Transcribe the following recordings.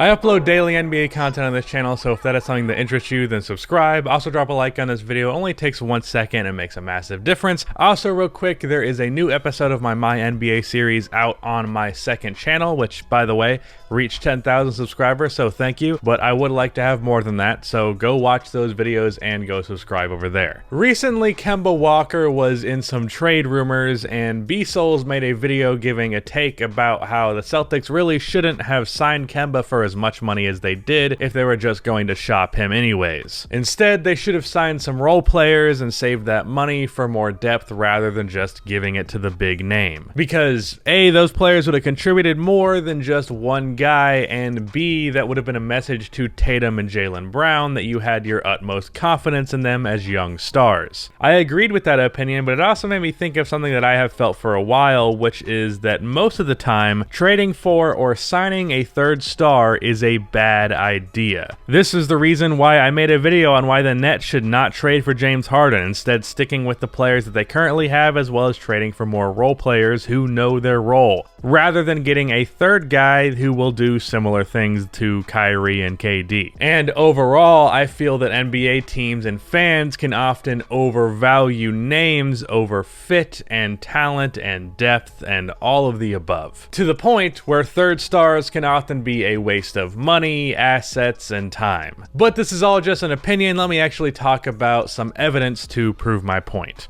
I upload daily NBA content on this channel, so if that is something that interests you, then subscribe. Also drop a like on this video, it only takes 1 second and makes a massive difference. Also real quick, there is a new episode of my NBA series out on my second channel, which by the way, reached 10,000 subscribers, so thank you. But I would like to have more than that, so go watch those videos and go subscribe over there. Recently, Kemba Walker was in some trade rumors, and B-Souls made a video giving a take about how the Celtics really shouldn't have signed Kemba for as much money as they did if they were just going to shop him anyways. Instead, they should have signed some role players and saved that money for more depth rather than just giving it to the big name. Because A, those players would have contributed more than just one guy, and B, that would have been a message to Tatum and Jaylen Brown that you had your utmost confidence in them as young stars. I agreed with that opinion, but it also made me think of something that I have felt for a while, which is that most of the time, trading for or signing a third star is a bad idea. This is the reason why I made a video on why the Nets should not trade for James Harden, instead sticking with the players that they currently have, as well as trading for more role players who know their role, rather than getting a third guy who will do similar things to Kyrie and KD. And overall, I feel that NBA teams and fans can often overvalue names over fit and talent and depth and all of the above, to the point where third stars can often be a waste of money, assets, and time. But this is all just an opinion. Let me actually talk about some evidence to prove my point.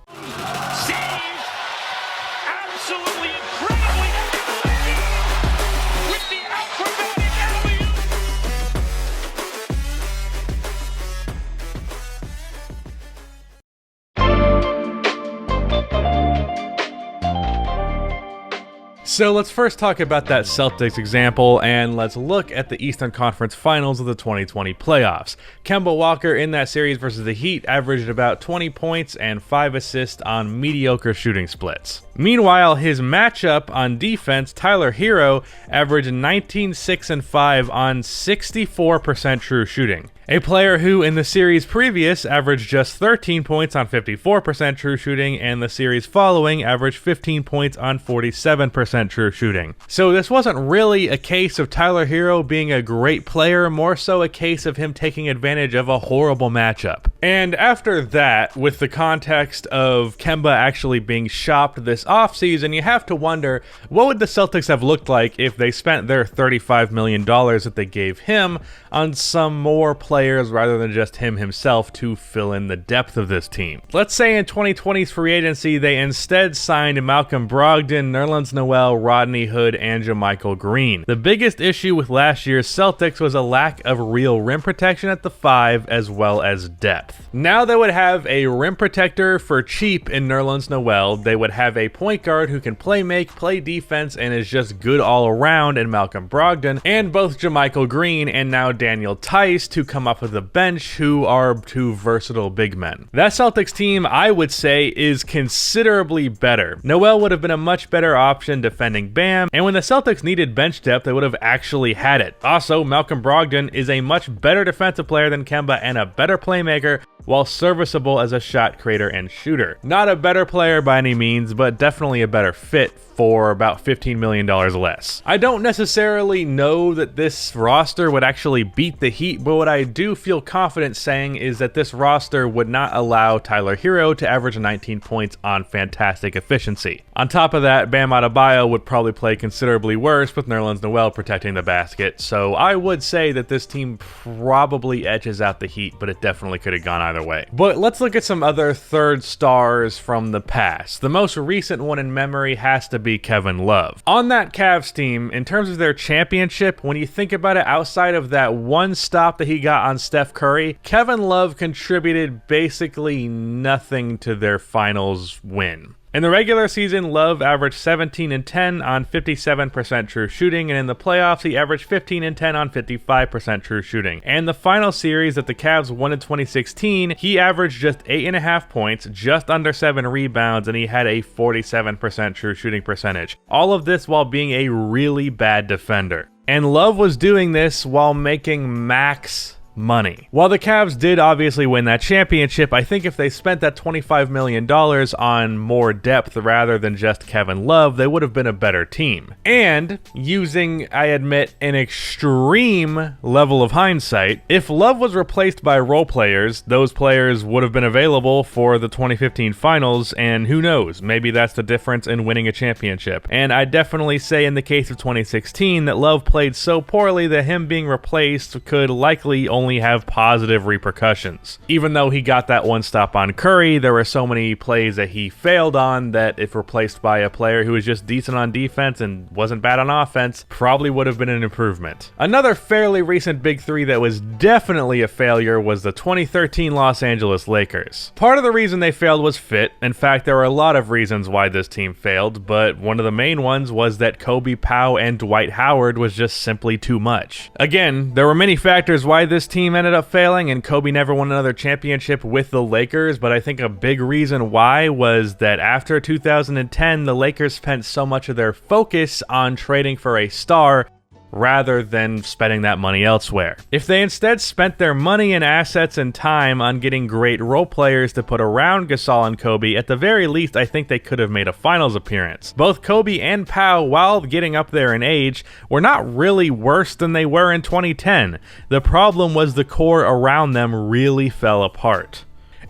So let's first talk about that Celtics example, and let's look at the Eastern Conference Finals of the 2020 playoffs. Kemba Walker in that series versus the Heat averaged about 20 points and 5 assists on mediocre shooting splits. Meanwhile, his matchup on defense, Tyler Hero, averaged 19, 6, and 5 on 64% true shooting. A player who, in the series previous, averaged just 13 points on 54% true shooting, and the series following averaged 15 points on 47% true shooting. So this wasn't really a case of Tyler Hero being a great player, more so a case of him taking advantage of a horrible matchup. And after that, with the context of Kemba actually being shopped this offseason, you have to wonder, what would the Celtics have looked like if they spent their $35 million that they gave him on some more players rather than just him himself to fill in the depth of this team? Let's say in 2020's free agency, they instead signed Malcolm Brogdon, Nerlens Noel, Rodney Hood, and JaMychal Green. The biggest issue with last year's Celtics was a lack of real rim protection at the 5 as well as depth. Now they would have a rim protector for cheap in Nerlens Noel, they would have a point guard who can play make, play defense, and is just good all around in Malcolm Brogdon, and both JaMychal Green and now Daniel Tice to come up with the bench, who are two versatile big men. That Celtics team, I would say, is considerably better. Noel would have been a much better option defending Bam, and when the Celtics needed bench depth, they would have actually had it. Also, Malcolm Brogdon is a much better defensive player than Kemba and a better playmaker, while serviceable as a shot creator and shooter. Not a better player by any means, but definitely a better fit for about $15 million less. I don't necessarily know that this roster would actually beat the Heat, but what I do feel confident saying is that this roster would not allow Tyler Hero to average 19 points on fantastic efficiency. On top of that, Bam Adebayo would probably play considerably worse with Nerlens Noel protecting the basket, so I would say that this team probably edges out the Heat, but it definitely could have gone either way. But let's look at some other third stars from the past. The most recent one in memory has to be Kevin Love. On that Cavs team, in terms of their championship, when you think about it, outside of that one stop that he got on Steph Curry, Kevin Love contributed basically nothing to their finals win. In the regular season, Love averaged 17 and 10 on 57% true shooting, and in the playoffs, he averaged 15 and 10 on 55% true shooting. And the final series that the Cavs won in 2016, he averaged just 8.5 points, just under 7 rebounds, and he had a 47% true shooting percentage. All of this while being a really bad defender. And Love was doing this while making max money. While the Cavs did obviously win that championship, I think if they spent that $25 million on more depth rather than just Kevin Love, they would have been a better team. And using, I admit, an extreme level of hindsight, if Love was replaced by role players, those players would have been available for the 2015 finals, and who knows, maybe that's the difference in winning a championship. And I definitely say in the case of 2016 that Love played so poorly that him being replaced could likely only have positive repercussions. Even though he got that one stop on Curry, there were so many plays that he failed on that if replaced by a player who was just decent on defense and wasn't bad on offense, probably would have been an improvement. Another fairly recent big three that was definitely a failure was the 2013 Los Angeles Lakers. Part of the reason they failed was fit. In fact, there were a lot of reasons why this team failed, but one of the main ones was that Kobe, Pau, and Dwight Howard was just simply too much. Again, there were many factors why this team ended up failing, and Kobe never won another championship with the Lakers, but I think a big reason why was that after 2010, the Lakers spent so much of their focus on trading for a star rather than spending that money elsewhere. If they instead spent their money and assets and time on getting great role players to put around Gasol and Kobe, at the very least I think they could have made a finals appearance. Both Kobe and Pau, while getting up there in age, were not really worse than they were in 2010. The problem was the core around them really fell apart.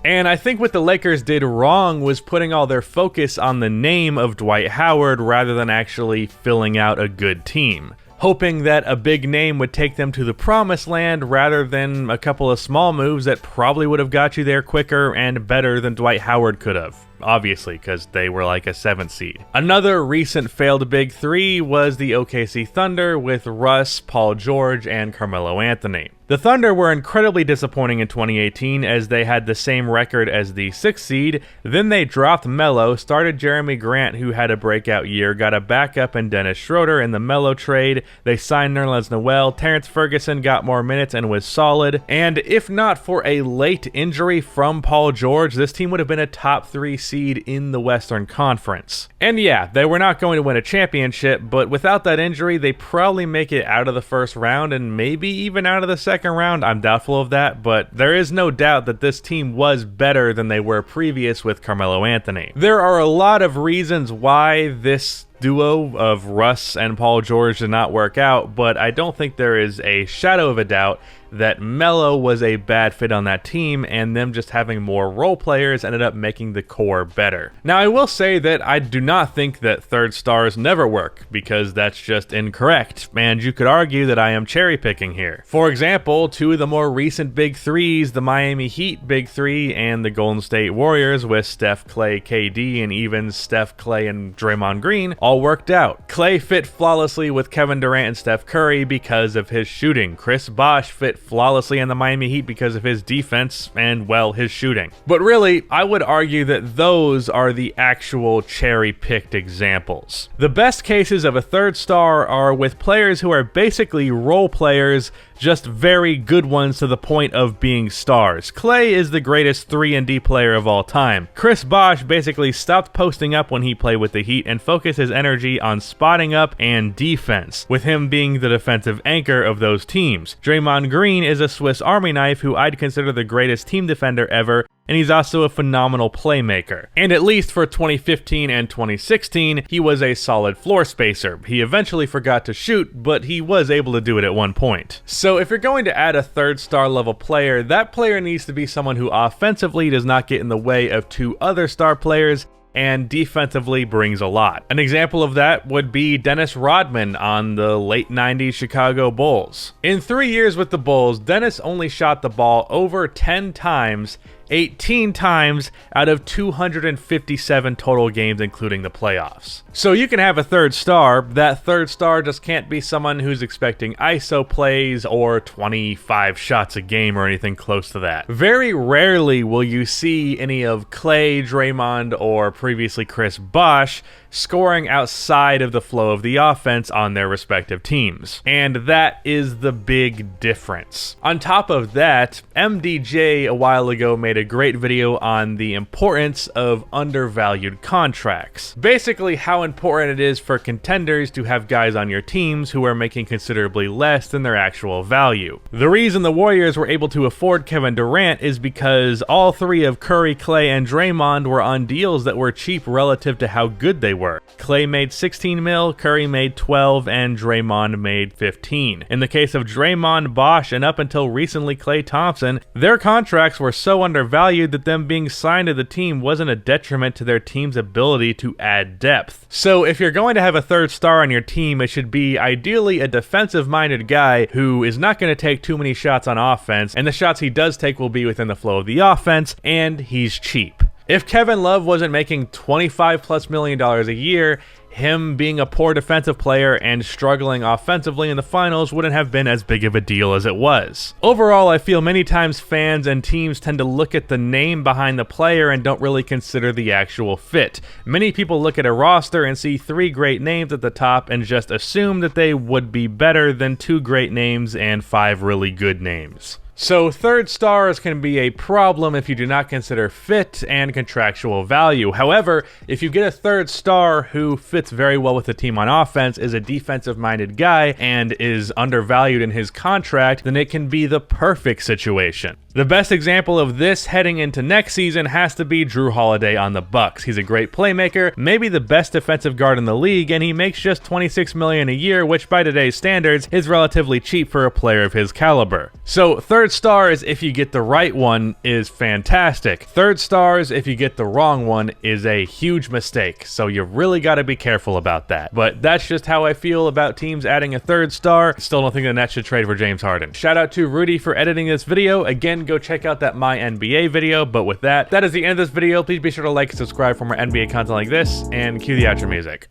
And I think what the Lakers did wrong was putting all their focus on the name of Dwight Howard rather than actually filling out a good team, hoping that a big name would take them to the promised land rather than a couple of small moves that probably would have got you there quicker and better than Dwight Howard could have. Obviously, because they were like a 7th seed. Another recent failed big three was the OKC Thunder with Russ, Paul George, and Carmelo Anthony. The Thunder were incredibly disappointing in 2018 as they had the same record as the 6th seed, then they dropped Melo, started Jeremy Grant who had a breakout year, got a backup in Dennis Schroeder in the Melo trade, they signed Nerlens Noel, Terrence Ferguson got more minutes and was solid, and if not for a late injury from Paul George, this team would have been a top 3 seed in the Western Conference. And yeah, they were not going to win a championship, but without that injury, they probably make it out of the first round and maybe even out of the second round. I'm doubtful of that, but there is no doubt that this team was better than they were previous with Carmelo Anthony. There are a lot of reasons why this duo of Russ and Paul George did not work out, but I don't think there is a shadow of a doubt that Melo was a bad fit on that team, and them just having more role players ended up making the core better. Now, I will say that I do not think that third stars never work, because that's just incorrect, and you could argue that I am cherry picking here. For example, two of the more recent big threes, the Miami Heat big three and the Golden State Warriors with Steph, Clay, KD, and even Steph, Clay, and Draymond Green all worked out. Clay fit flawlessly with Kevin Durant and Steph Curry because of his shooting. Chris Bosh fit flawlessly in the Miami Heat because of his defense and, well, his shooting. But really, I would argue that those are the actual cherry-picked examples. The best cases of a third star are with players who are basically role players, just very good ones to the point of being stars. Clay is the greatest 3-and-D player of all time. Chris Bosh basically stopped posting up when he played with the Heat and focused his energy on spotting up and defense, with him being the defensive anchor of those teams. Draymond Green is a Swiss Army knife who I'd consider the greatest team defender ever, and he's also a phenomenal playmaker. And at least for 2015 and 2016, he was a solid floor spacer. He eventually forgot to shoot, but he was able to do it at one point. So if you're going to add a third star level player, that player needs to be someone who offensively does not get in the way of two other star players, and defensively brings a lot. An example of that would be Dennis Rodman on the late 90s Chicago Bulls. In 3 years with the Bulls, Dennis only shot the ball over 10 times, 18 times out of 257 total games, including the playoffs. So you can have a third star. That third star just can't be someone who's expecting ISO plays or 25 shots a game or anything close to that. Very rarely will you see any of Clay, Draymond, or previously Chris Bosh scoring outside of the flow of the offense on their respective teams. And that is the big difference. On top of that, MDJ a while ago made a great video on the importance of undervalued contracts. Basically, how important it is for contenders to have guys on your teams who are making considerably less than their actual value. The reason the Warriors were able to afford Kevin Durant is because all three of Curry, Klay, and Draymond were on deals that were cheap relative to how good they were. Klay made 16 mil, Curry made 12, and Draymond made 15. In the case of Draymond, Bosh, and up until recently Klay Thompson, their contracts were so undervalued that them being signed to the team wasn't a detriment to their team's ability to add depth. So if you're going to have a third star on your team, it should be ideally a defensive-minded guy who is not going to take too many shots on offense, and the shots he does take will be within the flow of the offense, and he's cheap. If Kevin Love wasn't making $25+ million a year, him being a poor defensive player and struggling offensively in the finals wouldn't have been as big of a deal as it was. Overall, I feel many times fans and teams tend to look at the name behind the player and don't really consider the actual fit. Many people look at a roster and see 3 great names at the top and just assume that they would be better than 2 great names and 5 really good names. So third stars can be a problem if you do not consider fit and contractual value. However, if you get a third star who fits very well with the team on offense, is a defensive-minded guy, and is undervalued in his contract, then it can be the perfect situation. The best example of this heading into next season has to be Drew Holiday on the Bucks. He's a great playmaker, maybe the best defensive guard in the league, and he makes just $26 million a year, which by today's standards is relatively cheap for a player of his caliber. So third stars, if you get the right one, is fantastic. Third stars, if you get the wrong one, is a huge mistake. So you really got to be careful about that. But that's just how I feel about teams adding a third star. Still don't think the Nets should trade for James Harden. Shout out to Rudy for editing this video. Again, go check out that My NBA video. But with that, that is the end of this video. Please be sure to like and subscribe for more NBA content like this, and cue the outro music.